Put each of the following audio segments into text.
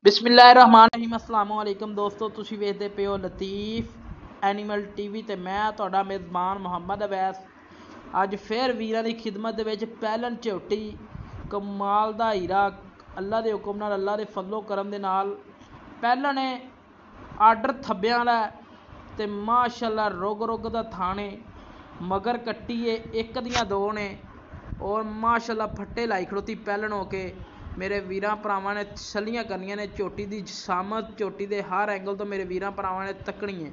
ਬਿਸਮਿल्लाहिर्रहमानिर्रहीम अस्सलामुअलैकुम दोस्तों, ਤੁਸੀਂ ਵੇਖਦੇ ਪਏ ਹੋ ਲਤੀਫ ਐਨੀਮਲ ਟੀਵੀ ਤੇ ਮੈਂ ਤੁਹਾਡਾ ਮੇਜ਼ਬਾਨ ਮੁਹੰਮਦ ਅਵੈਸ। ਅੱਜ ਫਿਰ ਵੀਰਾਂ ਦੀ ਖਿਦਮਤ ਦੇ ਵਿੱਚ ਪਹਿਲਣ ਝੋਟੀ ਕਮਾਲ ਦਾ ਹੀਰਾ, ਅੱਲਾ ਦੇ ਹੁਕਮ ਨਾਲ, ਅੱਲਾ ਦੇ ਫਜ਼ਲੋ ਕਰਮ ਦੇ ਨਾਲ ਪਹਿਲਣ ਨੇ ਆਰਡਰ ਥੱਬਿਆਂ ਵਾਲਾ ਤੇ ਮਾਸ਼ਾਅੱਲਾ ਰੁਗ ਦਾ ਥਾਣੇ ਮਗਰ ਕੱਟੀ ਏ, ਇੱਕ ਦੀਆਂ ਦੋ ਨੇ और माशाअल्लाह फट्टे लाई खड़ोती पैलन हो के मेरे वीरां भरावां ने छलियां करनियां ने। झोटी की शामत झोटी के हर एंगल तो मेरे वीरां भरावां ने तकनी है।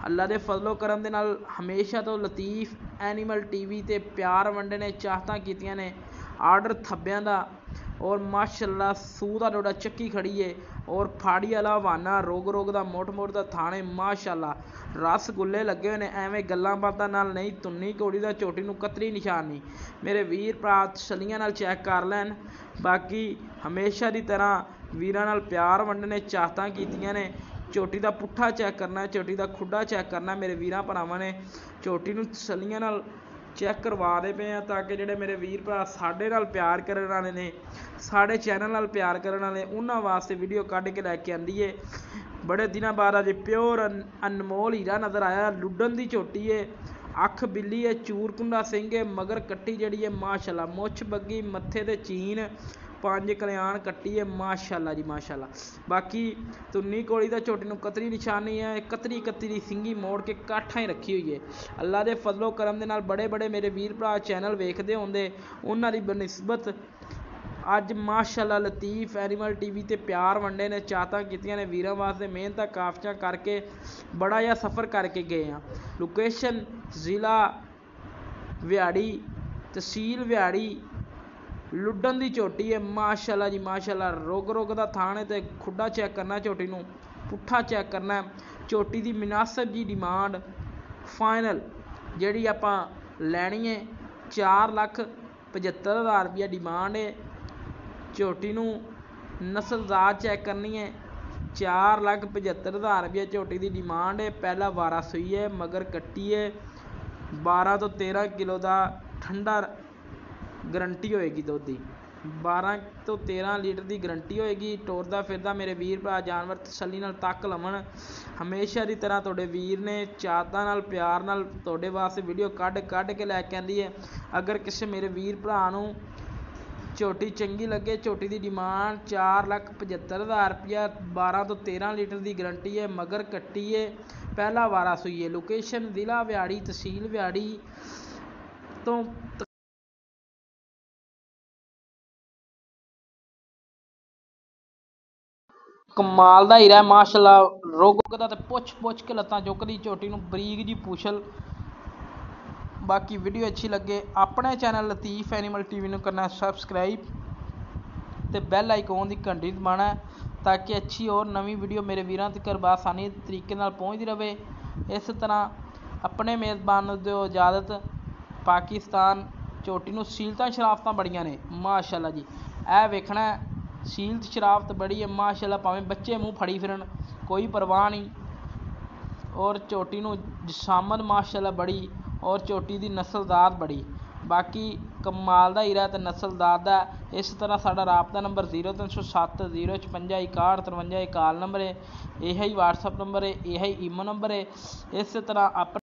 अल्लाह के फजलो करम दे नाल हमेशा तो लतीफ एनीमल टीवी ते प्यार वंडे ने, चाहतां कीतियां ने, आर्डर थब्बियां दा और माशाअल्लाह सूह दा डोडा चक्की खड़ी है और फाड़ी वाला हवाना रोग दा मोट दा थाने माशाअल्लाह रसगुल्ले लगे हुए ने। एवें गल्लां बातां नाल नहीं, तुन्नी घोड़ी दा झोटी नूं कतरी निशान नहीं। मेरे वीर भरा छलियां नाल चैक कर लैन। बाकी हमेशा की तरह वीरां नाल प्यार वंडने, चाहतां कीतियां ने। झोटी का पुट्ठा चैक करना, झोटी का खुडा चैक करना, मेरे वीरां भरावां ने झोटी नूं छलियां नाल चैक करवा दे पे हैं ताकि जिहड़े मेरे वीर भरा साडे नाल प्यार करन वाले ने, साडे चैनल नाल प्यार करन वाले, उन्हां वास्ते वीडियो कढ के लैके आंदी है। बड़े दिनों बाद अज प्योर अनमोल हीरा नज़र आया। लुडन की झोटी है, अख बिल्ली है, चूर कुंडा सिंह है, मगर कट्टी जिहड़ी है माशाअल्लाह मुछ बग्गी, मत्थे ते चीन, पंज कल्याण कट्टी है माशाअल्लाह जी माशाअल्लाह। बाकी तुन्नी कोड़ी दा झोटी नूं कतरी निशानी है, कतरी कतरी सिंगी मोड़ के काठा ही रखी हुई है। अल्लाह के फजलो करम दे नाल बड़े बड़े मेरे वीर भरा चैनल वेखदे होंदे, उन्हां दी बनस्बत अज माशाअल्लाह लतीफ एनीमल टीवी ते प्यार वंडे ने, चाहतां कीतियां ने, वीरां वास्ते मेहनत काफियां करके बड़ा जिहा सफ़र करके गए हैं। लोकेशन जिला व्याड़ी, तहसील व्याड़ी, लुडन की झोटी है माशाअल्लाह जी माशाअल्लाह। रुग दा थाने ते खुडा चैक करना, झोटी नूं पुट्ठा चैक करना। झोटी की मुनासिब जी डिमांड फाइनल जिहड़ी आपां लैनी है 4,75,000 रुपया डिमांड है। झोटी नूं नस्लदार चैक करनी है, 4,75,000 रुपया झोटी की डिमांड है। पहला वारा सूई है, मगर कट्टी है, 12 तो 13 किलो का ठंडा गरंटी होएगी दुध की, 12 तो 13 लीटर की गरंटी होएगी। टोरदा फिरदा मेरे वीर भरा जानवर तसल्ली नाल तक लवन। हमेशा की तरह तुहाडे वीर ने चाहतां नाल प्यार नाल तुहाडे वास्ते वीडियो कढ के लैके आंदी है। अगर किसी मेरे वीर भरा नूं झोटी चंगी लगे, झोटी की डिमांड 4,75,000 रुपया, 12 तो 13 लीटर की गरंटी है, मगर कट्टी है, पहला वारा सूई है। लोकेशन जिला व्याड़ी, तहसील व्याड़ी तो कमाल का हीरा माशाअल्लाह। रुग दा ते पुछ के लत्तां चुकदी, झोटी नूं बरीक जी पूछल। बाकी वीडियो अच्छी लगे अपने चैनल लतीफ एनीमल टीवी नूं करना सबसक्राइब ते बैल आइकॉन की घंटी दबाना ताकि अच्छी और नवी वीडियो मेरे वीरां तक बआसानी तरीके नाल पहुँचती रहे। इस तरह अपने मेज़बान नूं दिओ इजाज़त। पाकिस्तान झोटी नूं सीलतां शराफतां बड़ियां ने माशाअल्लाह जी। ऐ वेखना सीलत शराफत बड़ी है माशाअल्लाह, भावें बच्चे मूँह फड़ी फिरन कोई परवाह नहीं। और झोटी नूं जसामत माशाअल्लाह बड़ी और झोटी की नस्लदार बड़ी। बाकी कमाल का हीरा तो नस्लदार दा। इस तरह साडा राबता नंबर 0307 056 61 53 काल नंबर है, यही व्हाट्सअप नंबर है, यही ईमो नंबर है। इस तरह अपने